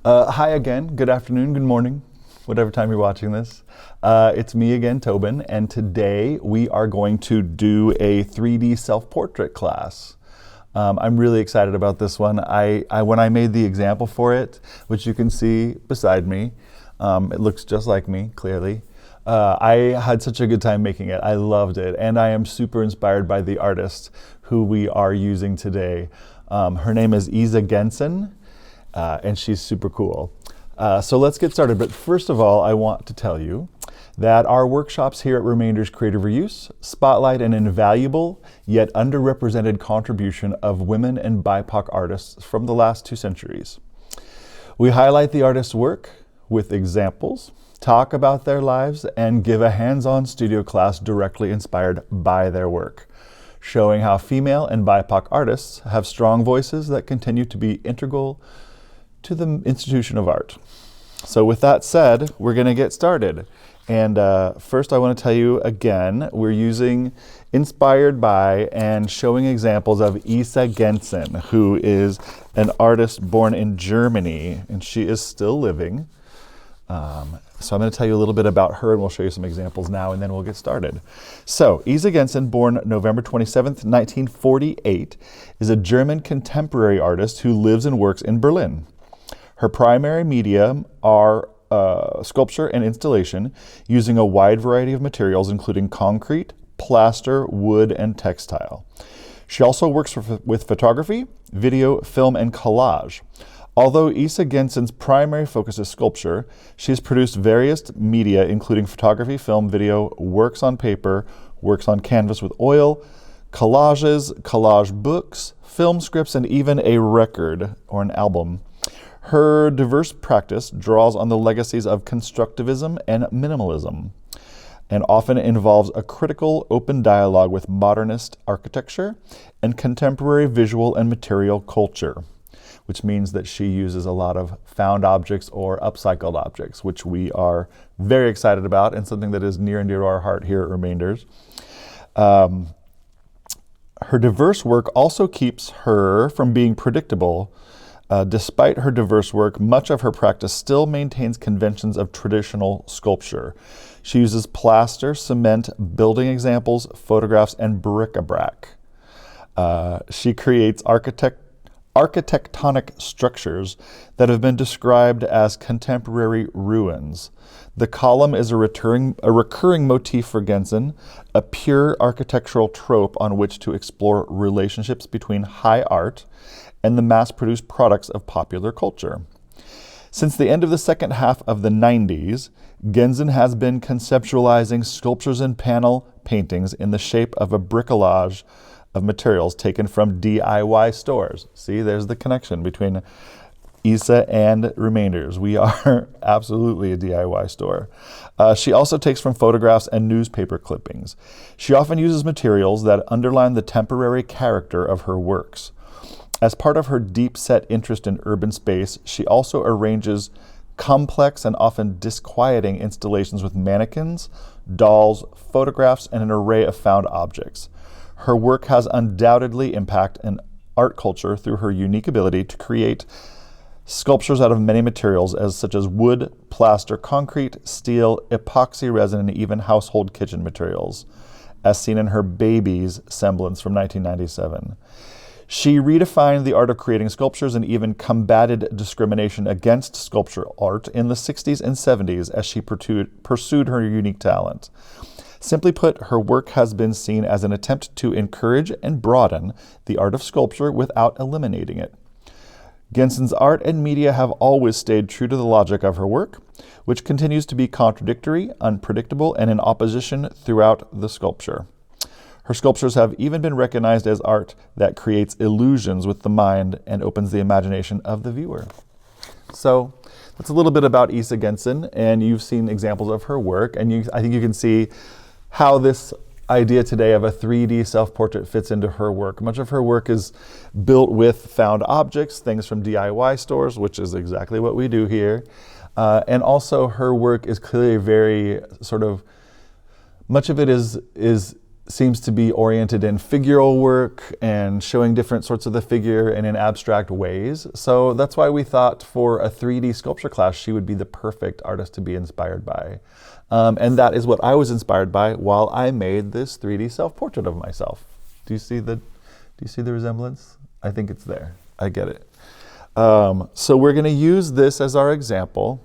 Hi again, good afternoon, good morning, whatever time you're watching this. It's me again, Tobin, and today we are going to do a 3D self-portrait class. I'm really excited about this one. When I made the example for it, which you can see beside me, it looks just like me, clearly. I had such a good time making it. I loved it, and I am super inspired by the artist who we are using today. Her name is Isa Gensen. And she's super cool. So let's get started. But first of all, I want to tell you that our workshops here at Remainders Creative Reuse spotlight an invaluable yet underrepresented contribution of women and BIPOC artists from the last 2 centuries. We highlight the artist's work with examples, talk about their lives, and give a hands-on studio class directly inspired by their work, showing how female and BIPOC artists have strong voices that continue to be integral to the institution of art. So with that said, we're going to get started. And first I want to tell you again, we're using inspired by and showing examples of Isa Gensen, who is an artist born in Germany, and she is still living. So I'm going to tell you a little bit about her, and we'll show you some examples now, and then we'll get started. So Isa Gensen, born November 27th, 1948, is a German contemporary artist who lives and works in Berlin. Her primary medium are sculpture and installation, using a wide variety of materials, including concrete, plaster, wood, and textile. She also works with photography, video, film, and collage. Although Isa Gensen's primary focus is sculpture, she has produced various media, including photography, film, video, works on paper, works on canvas with oil, collages, collage books, film scripts, and even a record or an album. Her diverse practice draws on the legacies of constructivism and minimalism, and often involves a critical, open dialogue with modernist architecture and contemporary visual and material culture, which means that she uses a lot of found objects or upcycled objects, which we are very excited about and something that is near and dear to our heart here at Remainders. Her diverse work also keeps her from being predictable. Despite her diverse work, much of her practice still maintains conventions of traditional sculpture. She uses plaster, cement, building examples, photographs, and bric-a-brac. She creates architectonic structures that have been described as contemporary ruins. The column is a recurring motif for Gensen, a pure architectural trope on which to explore relationships between high art and the mass-produced products of popular culture. Since the end of the second half of the 90s, Gensen has been conceptualizing sculptures and panel paintings in the shape of a bricolage of materials taken from DIY stores. See, there's the connection between Isa and Remainders. We are absolutely a DIY store. She also takes from photographs and newspaper clippings. She often uses materials that underline the temporary character of her works. As part of her deep-set interest in urban space, she also arranges complex and often disquieting installations with mannequins, dolls, photographs, and an array of found objects. Her work has undoubtedly impacted an art culture through her unique ability to create sculptures out of many materials such as wood, plaster, concrete, steel, epoxy resin, and even household kitchen materials, as seen in her Babies semblance from 1997. She redefined the art of creating sculptures and even combated discrimination against sculpture art in the 60s and 70s as she pursued her unique talent. Simply put, her work has been seen as an attempt to encourage and broaden the art of sculpture without eliminating it. Gensen's art and media have always stayed true to the logic of her work, which continues to be contradictory, unpredictable, and in opposition throughout the sculpture. Her sculptures have even been recognized as art that creates illusions with the mind and opens the imagination of the viewer. So that's a little bit about Isa Gensen, and you've seen examples of her work, and I think you can see how this idea today of a 3D self-portrait fits into her work. Much of her work is built with found objects, things from DIY stores, which is exactly what we do here. And also her work is clearly very sort of, much of it is seems to be oriented in figural work and showing different sorts of the figure and in abstract ways. So that's why we thought for a 3D sculpture class, she would be the perfect artist to be inspired by. And that is what I was inspired by while I made this 3D self-portrait of myself. Do you see the resemblance? I think it's there. I get it. So we're going to use this as our example,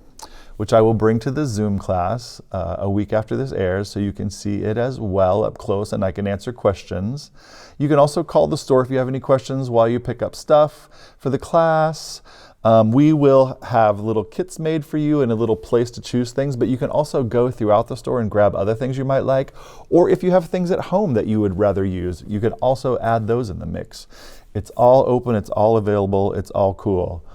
which I will bring to the Zoom class a week after this airs, so you can see it as well up close and I can answer questions. You can also call the store if you have any questions while you pick up stuff for the class. We will have little kits made for you and a little place to choose things, but you can also go throughout the store and grab other things you might like, or if you have things at home that you would rather use, you can also add those in the mix. It's all open, it's all available, it's all cool.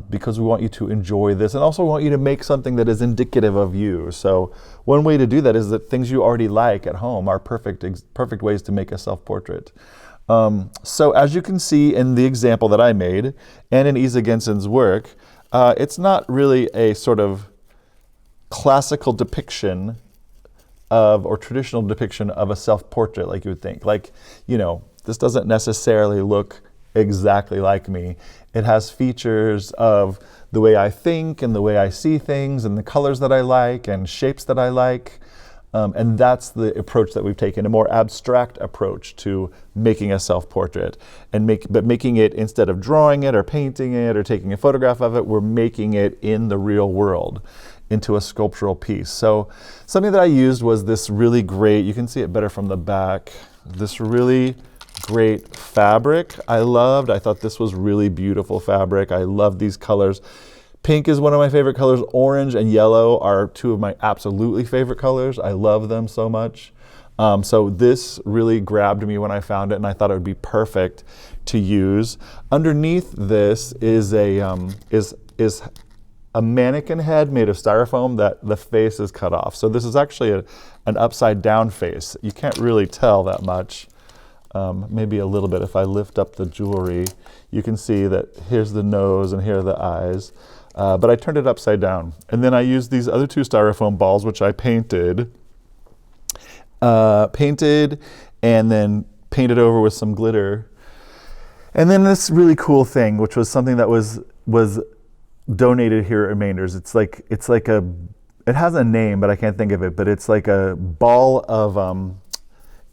Because we want you to enjoy this and also want you to make something that is indicative of you. So one way to do that is that things you already like at home are perfect ways to make a self-portrait. So as you can see in the example that I made and in Isa Genson's work, it's not really a sort of classical depiction of, or traditional depiction of a self-portrait like you would think. Like, you know, this doesn't necessarily look exactly like me. It has features of the way I think and the way I see things and the colors that I like and shapes that I like. And that's the approach that we've taken, a more abstract approach to making a self-portrait. But making it, instead of drawing it or painting it or taking a photograph of it, we're making it in the real world into a sculptural piece. So something that I used was this really great, you can see it better from the back, this really great fabric I loved. I thought this was really beautiful fabric. I love these colors. Pink is one of my favorite colors. Orange and yellow are two of my absolutely favorite colors. I love them so much. So this really grabbed me when I found it, and I thought it would be perfect to use. Underneath this is a mannequin head made of styrofoam that the face is cut off. So this is actually an upside down face. You can't really tell that much. Maybe a little bit. If I lift up the jewelry, you can see that here's the nose and here are the eyes. But I turned it upside down. And then I used these other two styrofoam balls, which I painted and then painted over with some glitter. And then this really cool thing, which was something that was donated here at Remainders. It has a name, but I can't think of it, but it's like a ball of,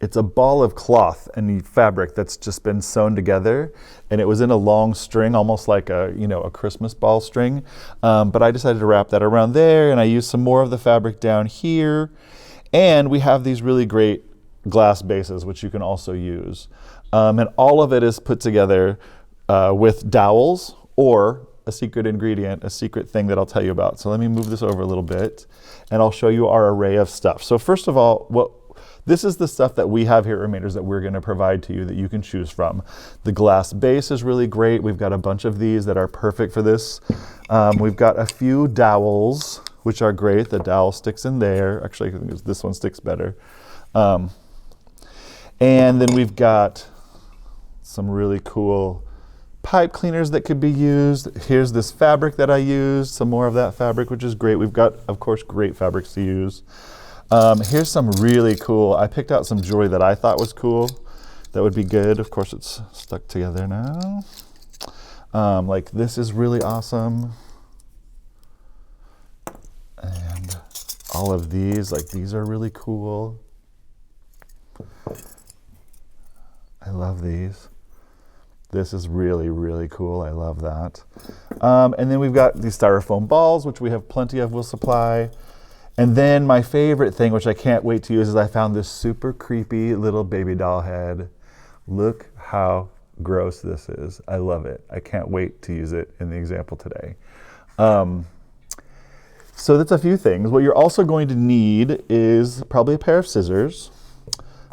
it's a ball of cloth and fabric that's just been sewn together, and it was in a long string, almost like a Christmas ball string. But I decided to wrap that around there, and I used some more of the fabric down here. And we have these really great glass bases, which you can also use. And all of it is put together with dowels or a secret ingredient, a secret thing that I'll tell you about. So let me move this over a little bit, and I'll show you our array of stuff. So first of all, this is the stuff that we have here at Remainders that we're going to provide to you that you can choose from. The glass base is really great. We've got a bunch of these that are perfect for this. We've got a few dowels, which are great. The dowel sticks in there. Actually, I think this one sticks better. And then we've got some really cool pipe cleaners that could be used. Here's this fabric that I used, some more of that fabric, which is great. We've got, of course, great fabrics to use. Here's some really cool, I picked out some jewelry that I thought was cool, that would be good. Of course, it's stuck together now. Like this is really awesome. And all of these, like these are really cool. I love these. This is really, really cool. I love that. And then we've got these styrofoam balls, which we have plenty of, we'll supply. And then my favorite thing, which I can't wait to use, is I found this super creepy little baby doll head. Look how gross this is. I love it. I can't wait to use it in the example today. So that's a few things. What you're also going to need is probably a pair of scissors,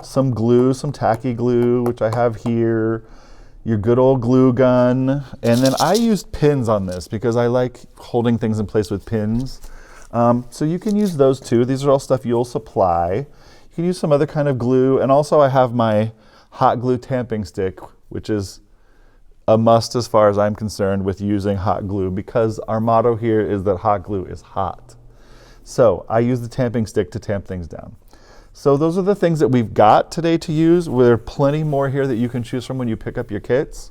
some glue, some tacky glue, which I have here, your good old glue gun. And then I used pins on this because I like holding things in place with pins. So you can use those too. These are all stuff you'll supply. You can use some other kind of glue. And also I have my hot glue tamping stick, which is a must as far as I'm concerned with using hot glue, because our motto here is that hot glue is hot. So I use the tamping stick to tamp things down. So those are the things that we've got today to use. There are plenty more here that you can choose from when you pick up your kits.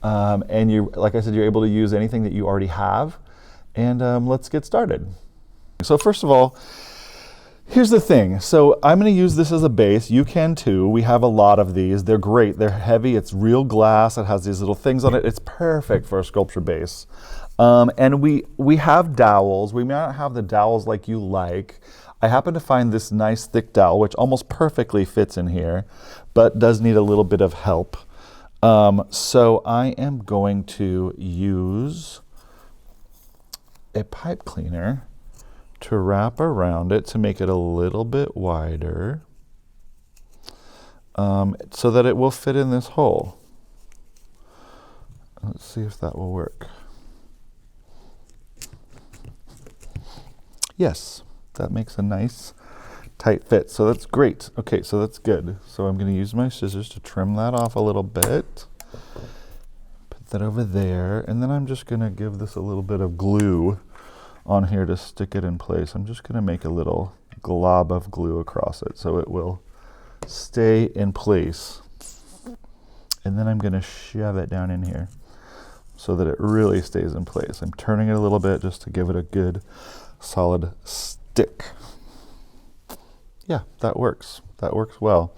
And you, like I said, you're able to use anything that you already have. And let's get started. So first of all, here's the thing. So I'm going to use this as a base. You can too. We have a lot of these. They're great. They're heavy. It's real glass. It has these little things on it. It's perfect for a sculpture base. And we have dowels. We may not have the dowels like you like. I happen to find this nice thick dowel, which almost perfectly fits in here, but does need a little bit of help. So I am going to use a pipe cleaner to wrap around it to make it a little bit wider, so that it will fit in this hole. Let's see if that will work. Yes, that makes a nice tight fit, so that's great. Okay, so that's good. So I'm going to use my scissors to trim that off a little bit. Put that over there, and then I'm just going to give this a little bit of glue on here to stick it in place. I'm just going to make a little glob of glue across it so it will stay in place. And then I'm going to shove it down in here so that it really stays in place. I'm turning it a little bit just to give it a good solid stick. Yeah, that works. That works well.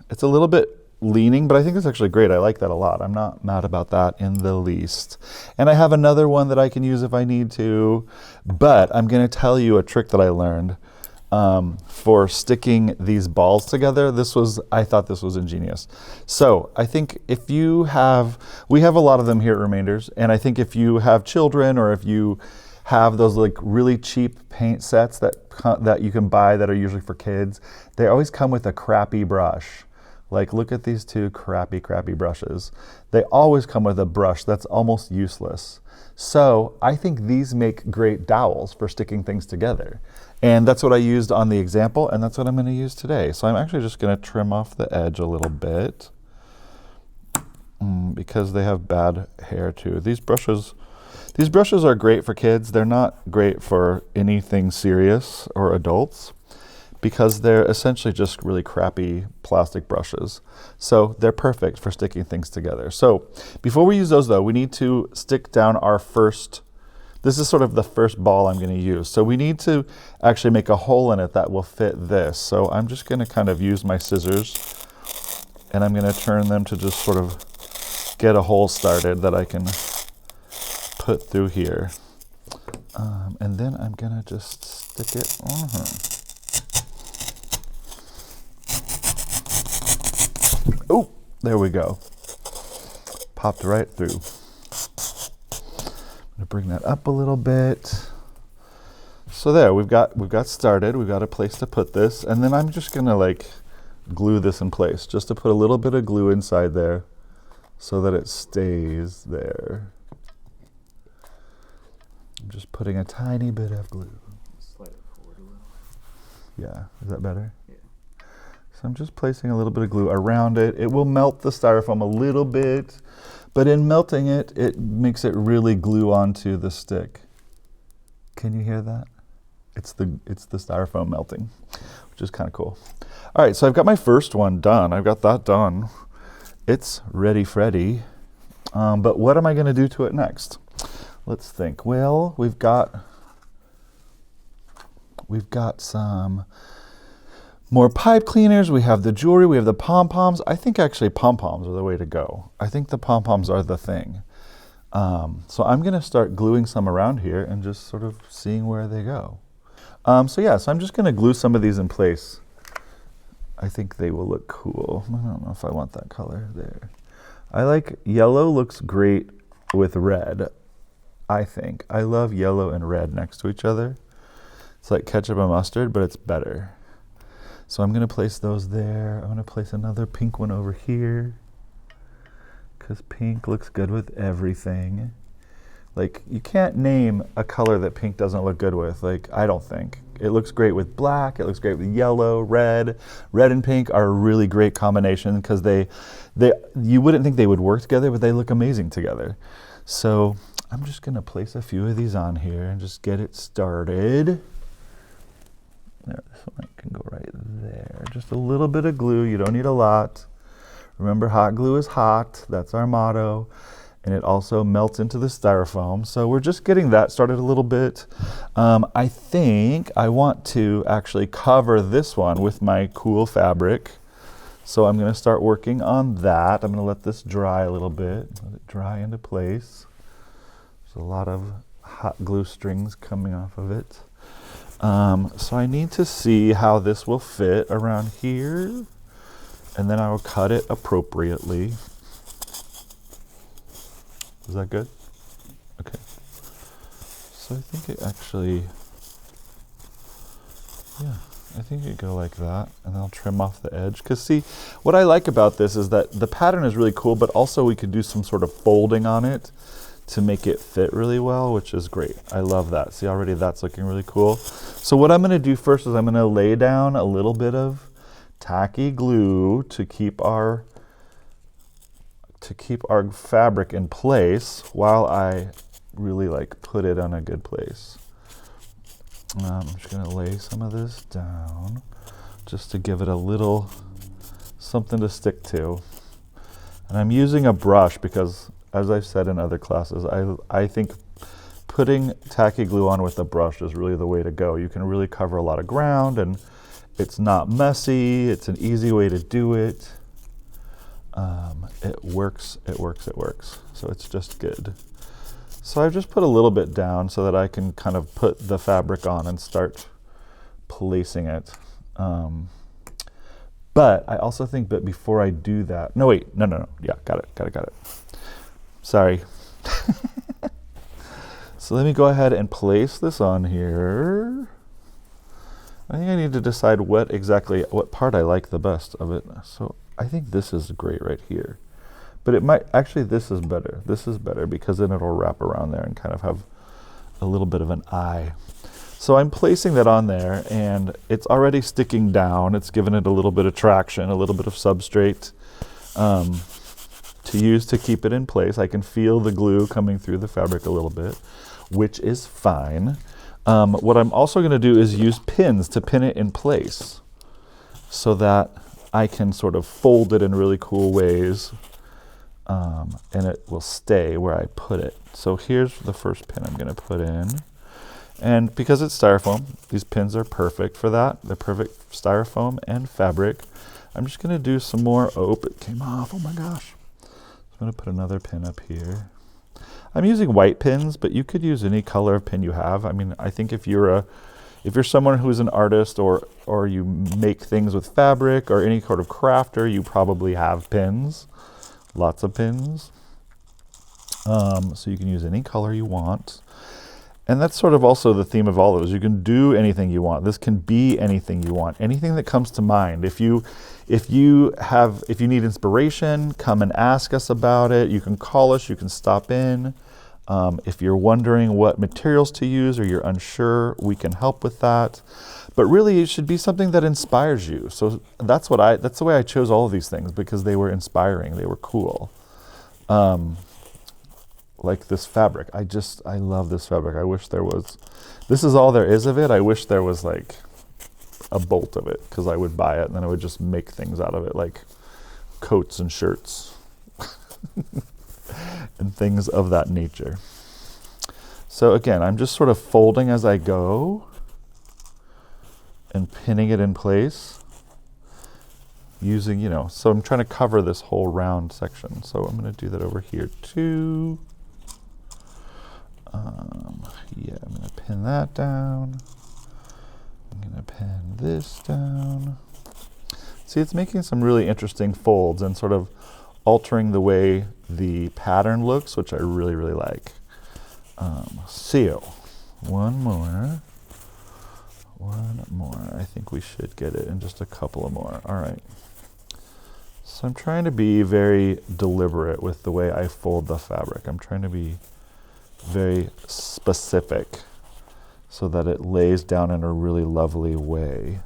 It's a little bit leaning, but I think it's actually great. I like that a lot. I'm not mad about that in the least. And I have another one that I can use if I need to, but I'm going to tell you a trick that I learned for sticking these balls together. I thought this was ingenious. So I think if you have, we have a lot of them here at Remainders, and I think if you have children or if you have those like really cheap paint sets that you can buy that are usually for kids, they always come with a crappy brush. Like, look at these two crappy brushes. They always come with a brush that's almost useless. So I think these make great dowels for sticking things together. And that's what I used on the example, and that's what I'm going to use today. So I'm actually just going to trim off the edge a little bit because they have bad hair too. These brushes are great for kids. They're not great for anything serious or adults because they're essentially just really crappy plastic brushes. So they're perfect for sticking things together. So before we use those though, we need to stick down our first, this is sort of the first ball I'm going to use. So we need to actually make a hole in it that will fit this. So I'm just going to kind of use my scissors and I'm going to turn them to just sort of get a hole started that I can put through here. And then I'm going to just stick it on. Oh, there we go. Popped right through. I'm going to bring that up a little bit. So there, we've got started. We've got a place to put this, and then I'm just going to like glue this in place, just to put a little bit of glue inside there so that it stays there. I'm just putting a tiny bit of glue. Slide it forward a little. Yeah, is that better? Yeah. So I'm just placing a little bit of glue around it. It will melt the styrofoam a little bit, but in melting it, it makes it really glue onto the stick. Can you hear that? It's the styrofoam melting, which is kind of cool. All right, so I've got my first one done. I've got that done. It's ready, Freddy. But what am I going to do to it next? Let's think. Well, we've got some more pipe cleaners. We have the jewelry. We have the pom-poms. I think actually pom-poms are the way to go. I think the pom-poms are the thing. So I'm going to start gluing some around here and just sort of seeing where they go. So I'm just going to glue some of these in place. I think they will look cool. I don't know if I want that color there. I like yellow, looks great with red. I think. I love yellow and red next to each other. It's like ketchup and mustard, but it's better. So I'm going to place those there. I'm going to place another pink one over here because pink looks good with everything. Like, you can't name a color that pink doesn't look good with. Like, I don't think. It looks great with black. It looks great with yellow, red. Red and pink are a really great combination because you wouldn't think they would work together, but they look amazing together. So I'm just going to place a few of these on here and just get it started. There, this one can go right there. Just a little bit of glue. You don't need a lot. Remember, hot glue is hot. That's our motto. And it also melts into the styrofoam. So we're just getting that started a little bit. I think I want to actually cover this one with my cool fabric. So I'm going to start working on that. I'm going to let this dry a little bit. Let it dry into place. There's a lot of hot glue strings coming off of it. So I need to see how this will fit around here. And then I will cut it appropriately. Is that good? Okay. So I think it actually, yeah, I think it go like that, and I'll trim off the edge. Because see, what I like about this is that the pattern is really cool, but also we could do some sort of folding on it to make it fit really well, which is great. I love that. See, already that's looking really cool. So what I'm going to do first is I'm going to lay down a little bit of tacky glue to keep our fabric in place while I really like put it on a good place. I'm just going to lay some of this down just to give it a little something to stick to. And I'm using a brush because, as I've said in other classes, I think putting tacky glue on with a brush is really the way to go. You can really cover a lot of ground, and it's not messy. It's an easy way to do it. It works. So it's just good. So I've just put a little bit down so that I can kind of put the fabric on and start placing it. But I also think that before I do that, no, yeah, got it. Sorry. So let me go ahead and place this on here. I think I need to decide what part I like the best of it. So I think this is great right here. But it might, actually this is better. This is better because then it'll wrap around there and kind of have a little bit of an eye. So I'm placing that on there, and it's already sticking down. It's given it a little bit of traction, a little bit of substrate to use to keep it in place. I can feel the glue coming through the fabric a little bit, which is fine. What I'm also going to do is use pins to pin it in place so that I can sort of fold it in really cool ways, and it will stay where I put it. So here's the first pin I'm going to put in. And because it's styrofoam, these pins are perfect for that. They're perfect styrofoam and fabric. I'm just going to do some more. Oh, it came off. Oh my gosh. I'm going to put another pin up here. I'm using white pins, but you could use any color of pin you have. I mean, I think if you're someone who's an artist or you make things with fabric or any sort of crafter, you probably have pins, lots of pins. So you can use any color you want. And that's sort of also the theme of all of those. You can do anything you want. This can be anything you want, anything that comes to mind. If you need inspiration, come and ask us about it. You can call us, you can stop in. If you're wondering what materials to use or you're unsure, we can help with that. But really, it should be something that inspires you. So that's the way I chose all of these things, because they were inspiring, they were cool. Like this fabric. I love this fabric. I wish there was, this is all there is of it. I wish there was like a bolt of it, because I would buy it and then I would just make things out of it, like coats and shirts and things of that nature. So again, I'm just sort of folding as I go and pinning it in place using, so I'm trying to cover this whole round section. So I'm going to do that over here too. Yeah, I'm going to pin that down. I'm going to pin this down. See, it's making some really interesting folds and sort of altering the way the pattern looks, which I really, really like. So, one more. I think we should get it in just a couple of more. All right. So I'm trying to be very deliberate with the way I fold the fabric. I'm trying to be very specific so that it lays down in a really lovely way.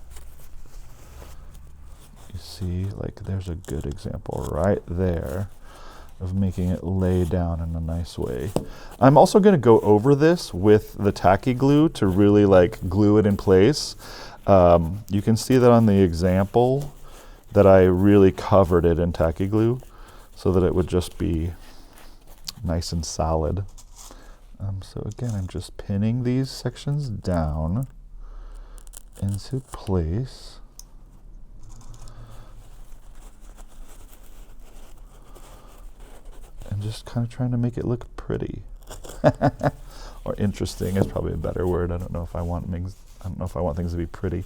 You see, like there's a good example right there of making it lay down in a nice way. I'm also going to go over this with the tacky glue to really like glue it in place. You can see that on the example that I really covered it in tacky glue so that it would just be nice and solid. So again, I'm just pinning these sections down into place. And just kind of trying to make it look pretty. Or interesting is probably a better word. I don't know if I want things to be pretty.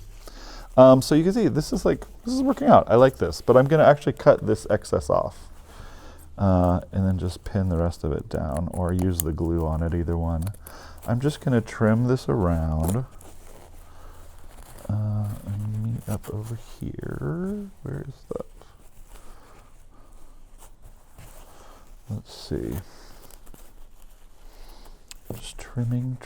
So you can see this is working out. I like this, but I'm going to actually cut this excess off. And then just pin the rest of it down or use the glue on it, either one. I'm just going to trim this around and meet up over here. Where is that? Let's see. Just trimming it.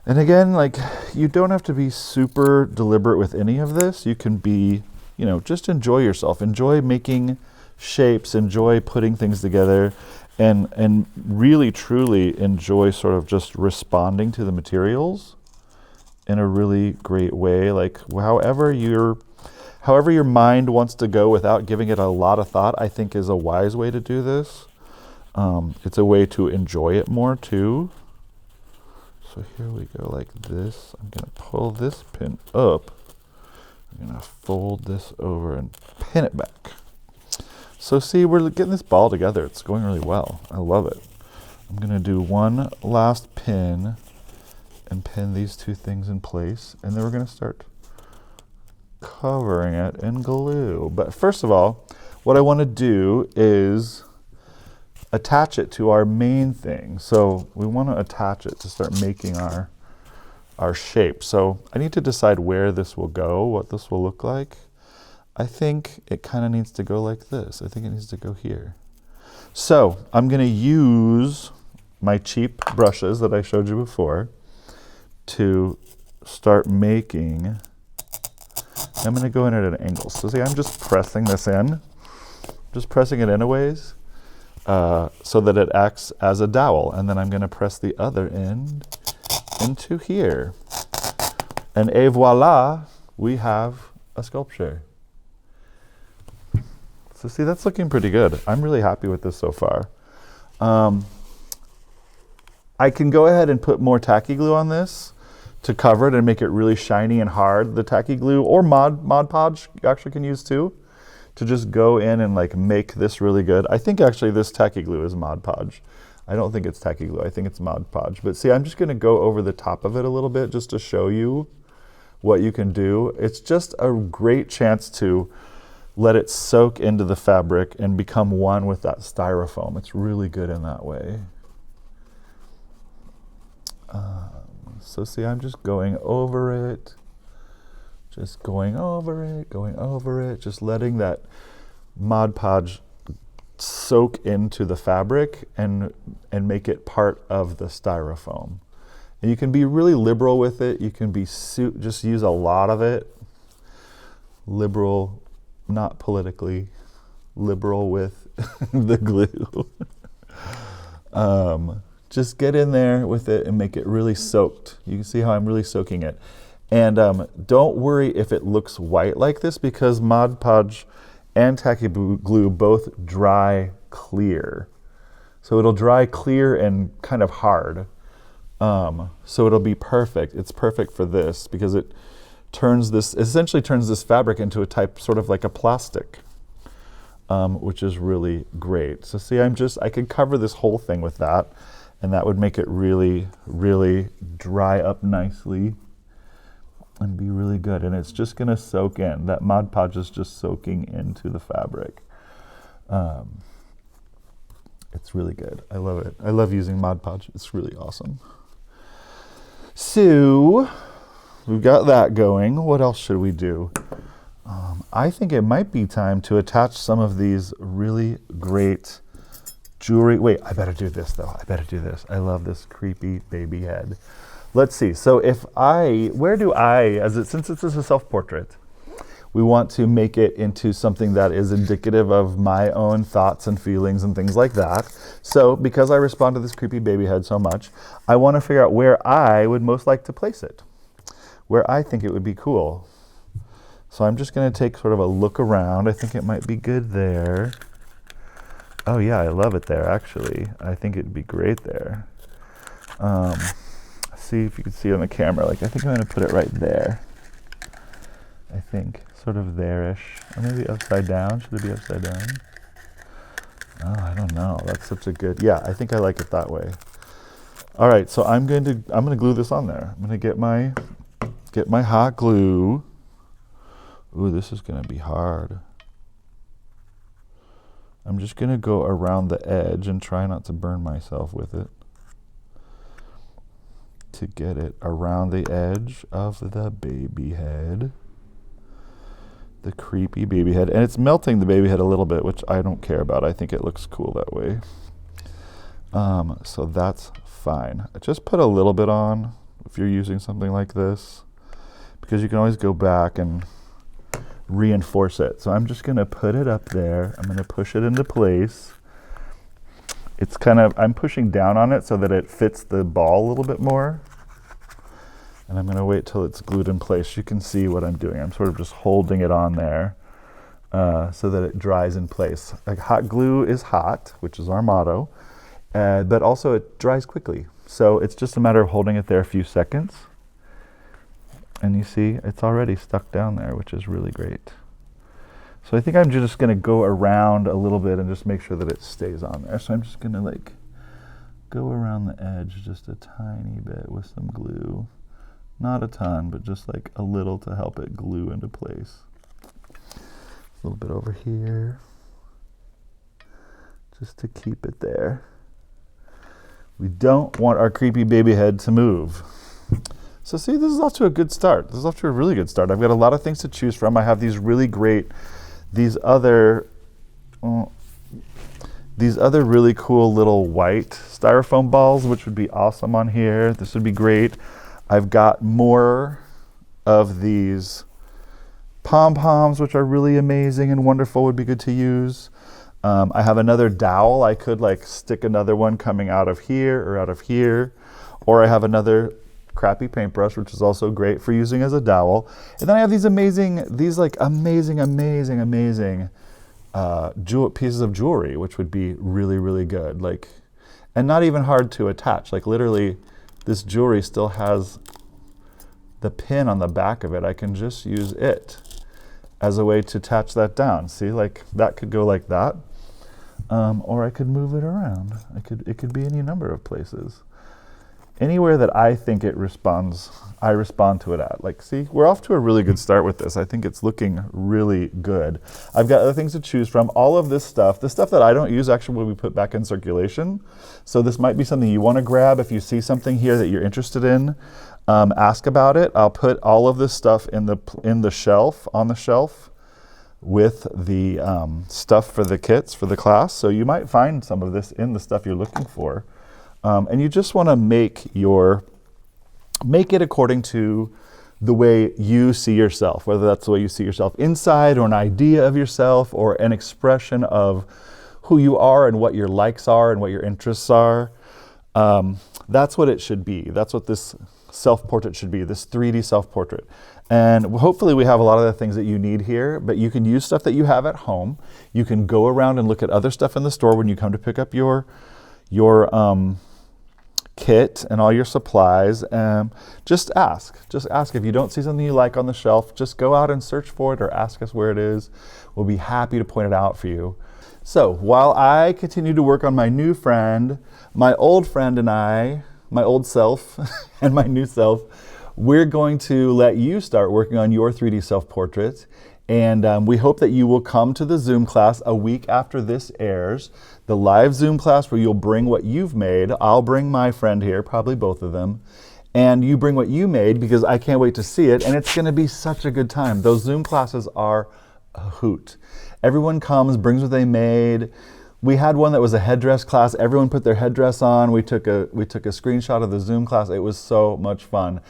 And again, like, you don't have to be super deliberate with any of this. You can be, just enjoy yourself. Enjoy making shapes, enjoy putting things together, and really, truly enjoy sort of just responding to the materials in a really great way. Like, however your mind wants to go without giving it a lot of thought, I think is a wise way to do this. It's a way to enjoy it more, too. So here we go, like this. I'm going to pull this pin up. I'm going to fold this over and pin it back. So see, we're getting this ball together. It's going really well. I love it. I'm going to do one last pin and pin these two things in place. And then we're going to start covering it in glue. But first of all, what I want to do is attach it to our main thing. So we want to attach it to start making our shape. So I need to decide where this will go, what this will look like. I think it kind of needs to go like this. I think it needs to go here. So I'm going to use my cheap brushes that I showed you before to start making. I'm going to go in at an angle. So see, I'm just pressing this in, just pressing it in a ways. So that it acts as a dowel, and then I'm going to press the other end into here. And voila, we have a sculpture. So see, that's looking pretty good. I'm really happy with this so far. I can go ahead and put more tacky glue on this to cover it and make it really shiny and hard. The tacky glue or Mod Podge you actually can use too, to just go in and like make this really good. I think actually this tacky glue is Mod Podge. I don't think it's tacky glue, I think it's Mod Podge. But see, I'm just gonna go over the top of it a little bit just to show you what you can do. It's just a great chance to let it soak into the fabric and become one with that styrofoam. It's really good in that way. So see, I'm just going over it. Just going over it, just letting that Mod Podge soak into the fabric and make it part of the styrofoam. And you can be really liberal with it. You can be just use a lot of it. Liberal, not politically, liberal with the glue. Just get in there with it and make it really soaked. You can see how I'm really soaking it. And don't worry if it looks white like this, because Mod Podge and tacky glue both dry clear. So it'll dry clear and kind of hard. So it'll be perfect. It's perfect for this because it essentially turns this fabric into a type sort of like a plastic, which is really great. So see, I could cover this whole thing with that, and that would make it really, really dry up nicely and be really good. And it's just gonna soak in. That Mod Podge is just soaking into the fabric. It's really good. I love it. I love using Mod Podge. It's really awesome. So we've got that going. What else should we do? I think it might be time to attach some of these really great jewelry. Wait, I better do this though. I better do this. I love this creepy baby head. Let's see. So since this is a self-portrait, We want to make it into something that is indicative of my own thoughts and feelings and things like that. So because I respond to this creepy baby head so much, I want to figure out where I would most like to place it, where I think it would be cool. So I'm just going to take sort of a look around. I think it might be good there. Oh yeah, I love it there, actually. I think it'd be great there. See if you can see it on the camera. Like, I think I'm going to put it right there. I think, sort of there-ish. Or maybe upside down. Should it be upside down? Oh, I don't know. That's such a good, yeah, I think I like it that way. All right, so I'm going to glue this on there. I'm going to get my hot glue. Ooh, this is going to be hard. I'm just going to go around the edge and try not to burn myself with it, to get it around the edge of the baby head, the creepy baby head. And it's melting the baby head a little bit, which I don't care about. I think it looks cool that way. So that's fine. Just put a little bit on if you're using something like this, because you can always go back and reinforce it. So I'm just going to put it up there. I'm going to push it into place. It's kind of, I'm pushing down on it so that it fits the ball a little bit more. And I'm going to wait till it's glued in place. You can see what I'm doing. I'm sort of just holding it on there so that it dries in place. Like, hot glue is hot, which is our motto, but also it dries quickly. So it's just a matter of holding it there a few seconds. And you see, it's already stuck down there, which is really great. So I think I'm just going to go around a little bit and just make sure that it stays on there. So I'm just going to like go around the edge just a tiny bit with some glue. Not a ton, but just like a little to help it glue into place. A little bit over here, just to keep it there. We don't want our creepy baby head to move. So see, this is off to a good start. This is off to a really good start. I've got a lot of things to choose from. I have these really great, these other really cool little white styrofoam balls, which would be awesome on here. This would be great. I've got more of these pom-poms, which are really amazing and wonderful, would be good to use. I have another dowel. I could like stick another one coming out of here or out of here. Or I have another crappy paintbrush, which is also great for using as a dowel. And then I have these amazing pieces of jewelry, which would be really, really good. Like, and not even hard to attach. Like, literally, this jewelry still has the pin on the back of it. I can just use it as a way to attach that down. See, like, that could go like that. Or I could move it around. It could be any number of places. Anywhere that I think it responds, I respond to it at. Like, see, we're off to a really good start with this. I think it's looking really good. I've got other things to choose from. All of this stuff, the stuff that I don't use actually will be put back in circulation. So this might be something you want to grab. If you see something here that you're interested in, ask about it. I'll put all of this stuff on the shelf with the stuff for the kits for the class. So you might find some of this in the stuff you're looking for. And you just want to make it according to the way you see yourself, whether that's the way you see yourself inside, or an idea of yourself, or an expression of who you are and what your likes are and what your interests are. That's what it should be. That's what this self-portrait should be, this 3D self-portrait. And hopefully we have a lot of the things that you need here, but you can use stuff that you have at home. You can go around and look at other stuff in the store when you come to pick up your kit and all your supplies. Just ask if you don't see something you like on the shelf. Just go out and search for it, or ask us where it is. We'll be happy to point it out for you. So while I continue to work on my new friend, my old friend and I, my old self and my new self, we're going to let you start working on your 3D self-portrait. And we hope that you will come to the Zoom class a week after this airs, the live Zoom class where you'll bring what you've made. I'll bring my friend here, probably both of them, and you bring what you made, because I can't wait to see it, and it's going to be such a good time. Those Zoom classes are a hoot. Everyone comes, brings what they made. We had one that was a headdress class. Everyone put their headdress on. We took a screenshot of the Zoom class. It was so much fun.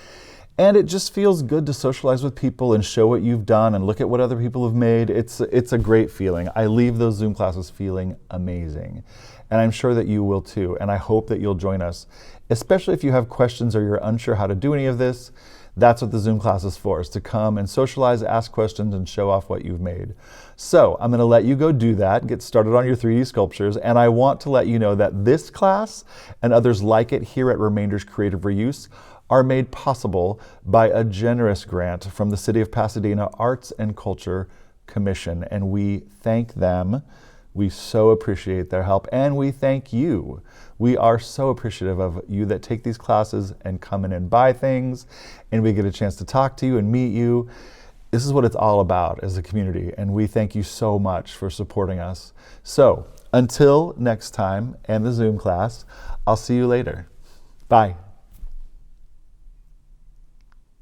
And it just feels good to socialize with people and show what you've done and look at what other people have made. It's a great feeling. I leave those Zoom classes feeling amazing. And I'm sure that you will too. And I hope that you'll join us, especially if you have questions or you're unsure how to do any of this. That's what the Zoom class is for, is to come and socialize, ask questions, and show off what you've made. So I'm going to let you go do that, get started on your 3D sculptures, and I want to let you know that this class and others like it here at Remainders Creative Reuse are made possible by a generous grant from the City of Pasadena Arts and Culture Commission, and we thank them. We so appreciate their help, and we thank you. We are so appreciative of you that take these classes and come in and buy things, and we get a chance to talk to you and meet you. This is what it's all about as a community, and we thank you so much for supporting us. So until next time and the Zoom class, I'll see you later. Bye.